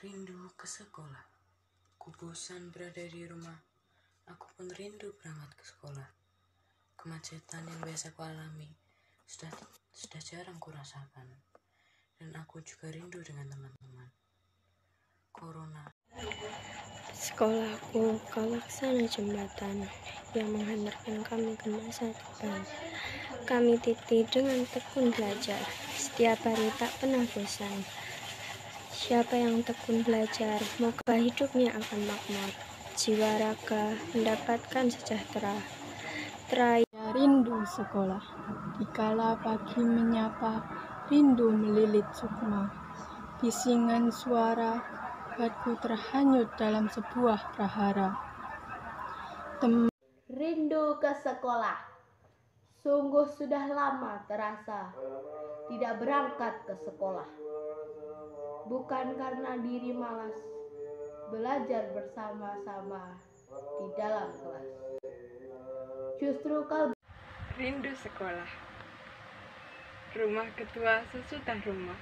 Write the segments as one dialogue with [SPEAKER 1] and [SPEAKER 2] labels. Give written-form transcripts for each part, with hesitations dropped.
[SPEAKER 1] Rindu ke sekolah. Ku bosan berada di rumah. Aku pun rindu berangkat ke sekolah. Kemacetan yang biasa ku alami sudah jarang ku rasakan. Dan aku juga rindu dengan teman-teman. Corona.
[SPEAKER 2] Sekolahku kalaksana jembatan yang menghantarkan kami ke masa depan. Kami titi dengan tekun belajar. Setiap hari tak pernah bosan. Siapa yang tekun belajar, maka hidupnya akan makmur. Jiwa raga mendapatkan sejahtera.
[SPEAKER 3] Rindu sekolah, dikala pagi menyapa, rindu melilit sukma. Bisingan suara, buatku terhanyut dalam sebuah prahara.
[SPEAKER 4] Rindu ke sekolah, sungguh sudah lama terasa tidak berangkat ke sekolah. Bukan karena diri malas, belajar bersama-sama di dalam kelas. Justru kalbu
[SPEAKER 5] rindu sekolah. Rumah ketua sesudah rumah.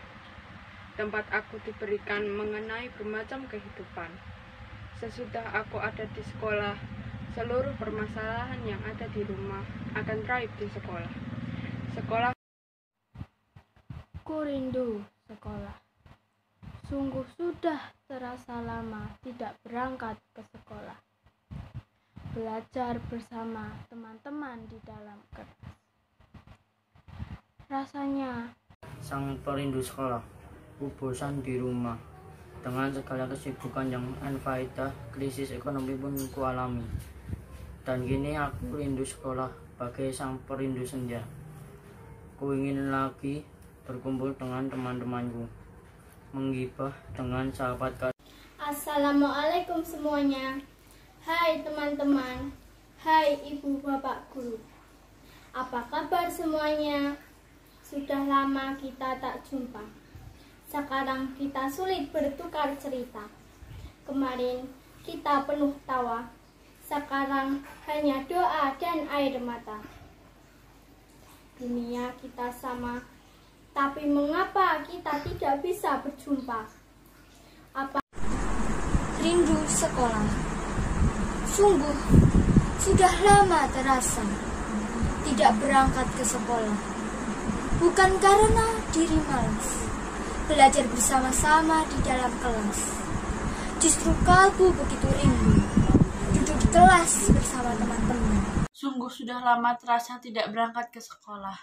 [SPEAKER 5] Tempat aku diberikan mengenai bermacam kehidupan. Sesudah aku ada di sekolah, seluruh permasalahan yang ada di rumah akan raib di sekolah. Sekolah.
[SPEAKER 6] Ku rindu sekolah. Sungguh sudah terasa lama tidak berangkat ke sekolah. Belajar bersama teman-teman di dalam kelas. Rasanya
[SPEAKER 7] sang perindu sekolah, ku bosan di rumah. Dengan segala kesibukan yang anfaedah, krisis ekonomi pun ku alami. Dan kini aku rindu sekolah bagai sang perindu senja. Ku ingin lagi berkumpul dengan teman-temanku, menggibah dengan sahabat karib.
[SPEAKER 8] Assalamualaikum semuanya. Hai teman-teman, hai ibu bapak guru. Apa kabar semuanya? Sudah lama kita tak jumpa. Sekarang kita sulit bertukar cerita. Kemarin kita penuh tawa. Sekarang hanya doa dan air mata. Dunia kita sama, tapi mengapa kita tidak bisa berjumpa?
[SPEAKER 9] Rindu sekolah. Sungguh, sudah lama terasa tidak berangkat ke sekolah. Bukan karena diri malas, belajar bersama-sama di dalam kelas. Justru kalbu begitu rindu, duduk di kelas bersama teman-teman.
[SPEAKER 10] Sungguh sudah lama terasa tidak berangkat ke sekolah.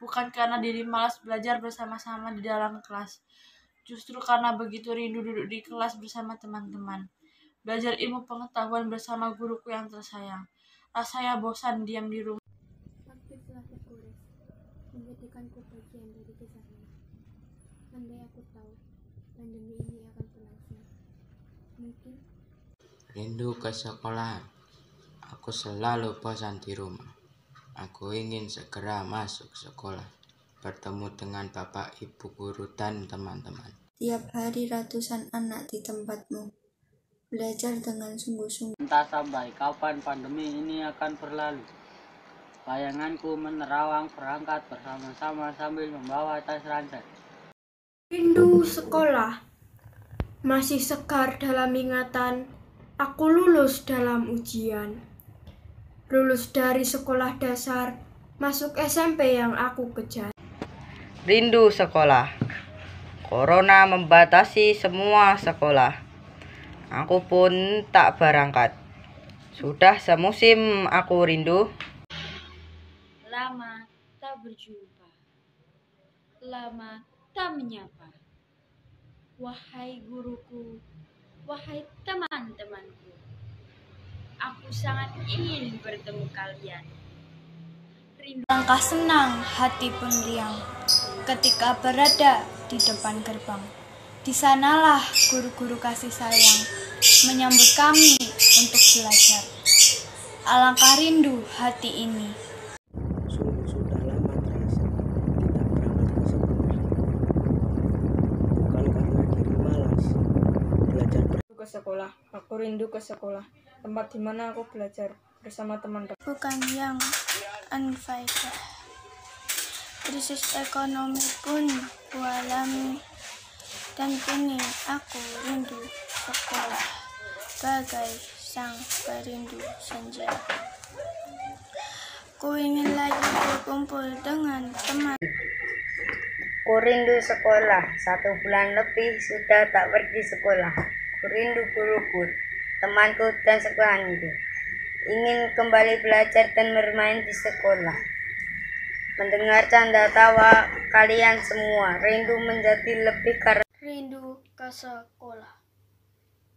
[SPEAKER 10] Bukan karena diri malas belajar bersama-sama di dalam kelas. Justru karena begitu rindu duduk di kelas bersama teman-teman. Belajar ilmu pengetahuan bersama guruku yang tersayang. Rasanya bosan diam di rumah.
[SPEAKER 6] waktu telah tergores, menjadikanku bagian dari kisahnya. Andai aku tahu pandemi ini akan berlangsung, mungkin.
[SPEAKER 11] Rindu ke sekolah. Aku selalu bosan di rumah. Aku ingin segera masuk sekolah, bertemu dengan bapak, ibu guru, dan teman-teman.
[SPEAKER 12] Tiap hari ratusan anak di tempatmu, belajar dengan sungguh-sungguh.
[SPEAKER 13] Entah sampai kapan pandemi ini akan berlalu. Bayanganku menerawang berangkat bersama-sama sambil membawa tas rantai.
[SPEAKER 2] Rindu sekolah. Masih sekar dalam ingatan, aku lulus dalam ujian. Lulus dari sekolah dasar, masuk SMP yang aku kejar.
[SPEAKER 14] Rindu sekolah. Corona membatasi semua sekolah. Aku pun tak berangkat. Sudah semusim aku rindu.
[SPEAKER 15] Lama tak berjumpa. Lama tak menyapa. Wahai guruku, wahai teman-temanku. Aku sangat ingin bertemu kalian.
[SPEAKER 9] Rindu. Langkah senang, hati pun riang ketika berada di depan gerbang. Di sanalah guru-guru kasih sayang menyambut kami untuk belajar. Alangkah rindu hati ini.
[SPEAKER 7] Sungguh sudah lama terasa tidak berangkat ke sekolah. Bukan karena diri malas, belajar
[SPEAKER 3] ke sekolah. Aku rindu ke sekolah, tempat di mana aku belajar bersama teman-teman.
[SPEAKER 6] Bukan yang unfaedah. Krisis ekonomi pun kualami.
[SPEAKER 9] Dan kini aku rindu sekolah, bagai sang perindu senja. Ku ingin lagi berkumpul dengan teman.
[SPEAKER 14] Ku rindu sekolah, 1 bulan lebih sudah tak pergi sekolah. Ku rindu guruku, temanku dan sekolahanku. Ingin kembali belajar dan bermain di sekolah. Mendengar canda tawa kalian semua, rindu menjadi lebih karena
[SPEAKER 6] Rindu ke sekolah.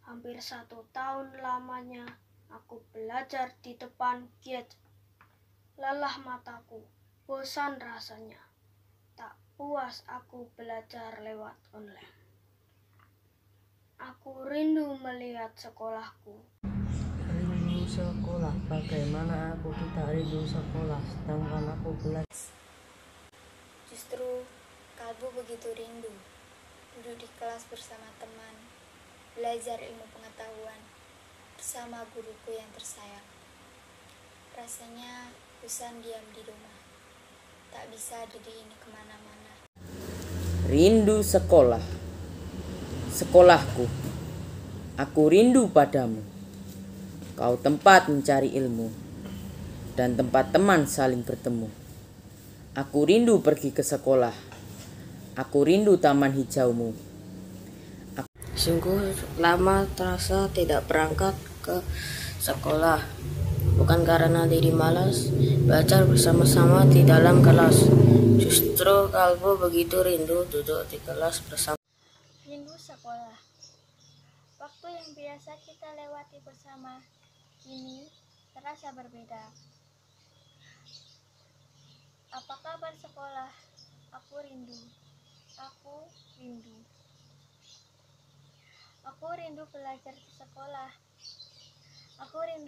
[SPEAKER 6] Hampir 1 tahun lamanya aku belajar di depan gadget. Lelah mataku, bosan rasanya. Tak puas aku belajar lewat online. Aku rindu melihat sekolahku.
[SPEAKER 7] Rindu sekolah, bagaimana aku tidak rindu sekolah sedangkan aku belajar.
[SPEAKER 12] Justru kalbu begitu rindu, duduk di kelas bersama teman, belajar ilmu pengetahuan bersama guruku yang tersayang. Rasanya bosan diam di rumah, tak bisa diri ini kemana-mana.
[SPEAKER 14] Rindu sekolah, sekolahku, aku rindu padamu. Kau tempat mencari ilmu dan tempat teman saling bertemu. Aku rindu pergi ke sekolah, aku rindu taman hijaumu.
[SPEAKER 1] Sungguh lama terasa tidak berangkat ke sekolah. Bukan karena diri malas belajar bersama-sama di dalam kelas. Justru kalbu begitu rindu duduk di kelas bersama.
[SPEAKER 9] Rindu sekolah. Waktu yang biasa kita lewati bersama kini terasa berbeda. Apa kabar sekolah? Aku rindu. Aku rindu. Aku rindu belajar di sekolah. Aku rindu.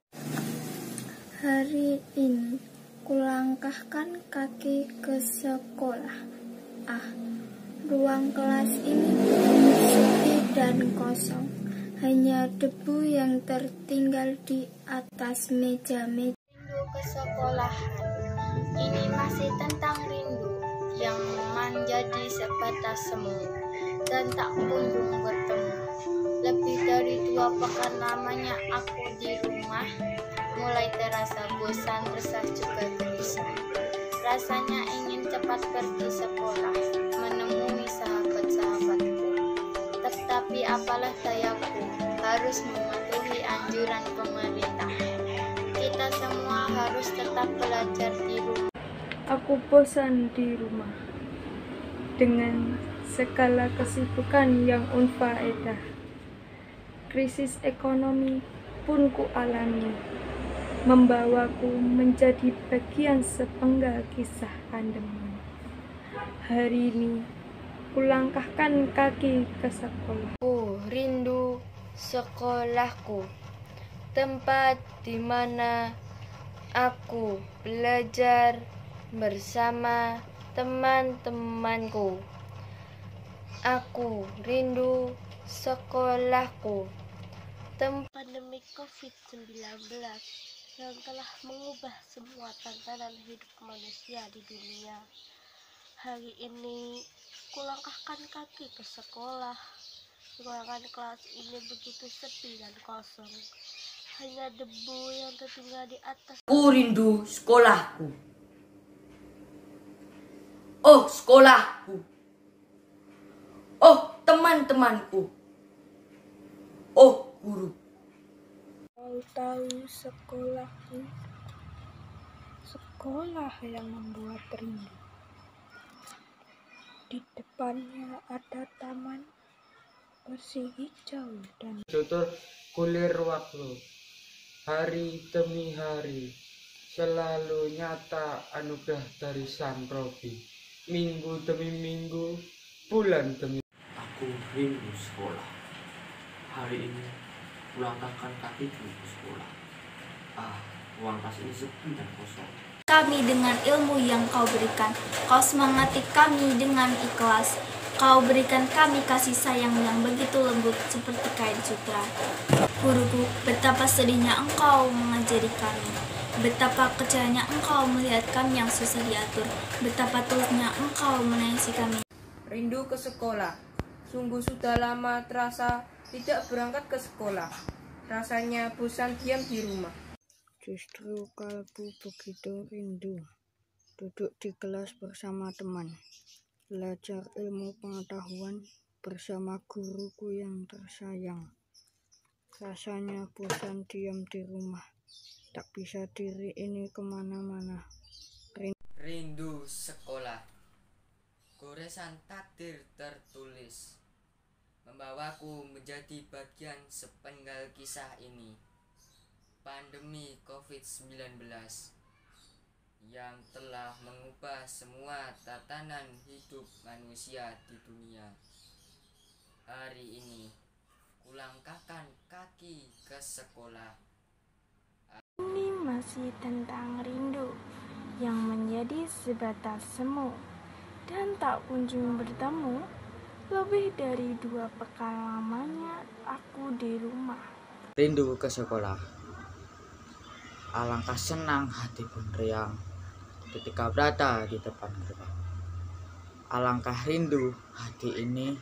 [SPEAKER 2] Hari ini kulangkahkan kaki ke sekolah. Ruang kelas ini sepi dan kosong. Hanya debu yang tertinggal di atas meja-meja.
[SPEAKER 9] Rindu ke sekolah. Ini masih tentang rindu yang menjadi sebatas semu dan tak kunjung bertemu. Lebih dari 2 pekan lamanya aku di rumah, mulai terasa bosan, resah juga gelisah. Rasanya ingin cepat pergi sekolah, menemui sahabat-sahabatku. Tetapi apalah dayaku, harus mematuhi anjuran pemerintah. Kita semua harus tetap belajar di rumah.
[SPEAKER 3] Aku bosan di rumah dengan segala kesibukan yang unfaedah. Krisis ekonomi pun ku alami, membawaku menjadi bagian sepenggal kisah pandemi. Hari ini kulangkahkan kaki ke sekolah.
[SPEAKER 6] Rindu sekolahku, tempat di mana aku belajar bersama teman-temanku. Aku rindu sekolahku. Pandemi COVID-19 yang telah mengubah semua tatanan hidup manusia di dunia. Hari ini kulangkahkan kaki ke sekolah. Ruangan kelas ini begitu sepi dan kosong. Hanya debu yang tertinggal di atas.
[SPEAKER 14] Ku rindu sekolahku. Oh sekolahku. Oh teman-temanku. Oh guru.
[SPEAKER 3] Kau tahu sekolahku, sekolah yang membuat rindu. Di depannya ada taman bersih hijau dan
[SPEAKER 11] tutur kulir waktu, hari demi hari, selalu nyata anugerah dari Sang Robi, minggu demi minggu, bulan demi.
[SPEAKER 16] Aku rindu sekolah. Hari ini kulangkahkan kakiku ke sekolah. Ruang kelas ini sepi dan kosong.
[SPEAKER 9] Kami dengan ilmu yang kau berikan, kau semangati kami dengan ikhlas. Kau berikan kami kasih sayang yang begitu lembut seperti kain sutra. Guruku, betapa sedihnya engkau mengajari kami. Betapa kecilnya engkau melihat kami yang susah diatur. Betapa tulusnya engkau menangisi kami.
[SPEAKER 14] Rindu ke sekolah,
[SPEAKER 3] Sungguh sudah lama terasa tidak berangkat ke sekolah. Rasanya bosan diam di rumah.
[SPEAKER 2] Justru kalbu begitu rindu duduk di kelas bersama teman, belajar ilmu pengetahuan bersama guruku yang tersayang. Rasanya bosan diam di rumah, tak bisa diri ini kemana-mana.
[SPEAKER 7] Rindu sekolah. Goresan takdir tertulis membawaku menjadi bagian sepenggal kisah ini. Pandemi COVID-19 yang telah mengubah semua tatanan hidup manusia di dunia. Hari ini kulangkahkan kaki ke sekolah.
[SPEAKER 6] Ini masih tentang rindu yang menjadi sebatas semu dan tak kunjung bertemu. Lebih dari 2 pekan lamanya aku di rumah.
[SPEAKER 7] Rindu ke sekolah. Alangkah senang hati pun riang ketika berada di depan gerbang. Alangkah rindu hati ini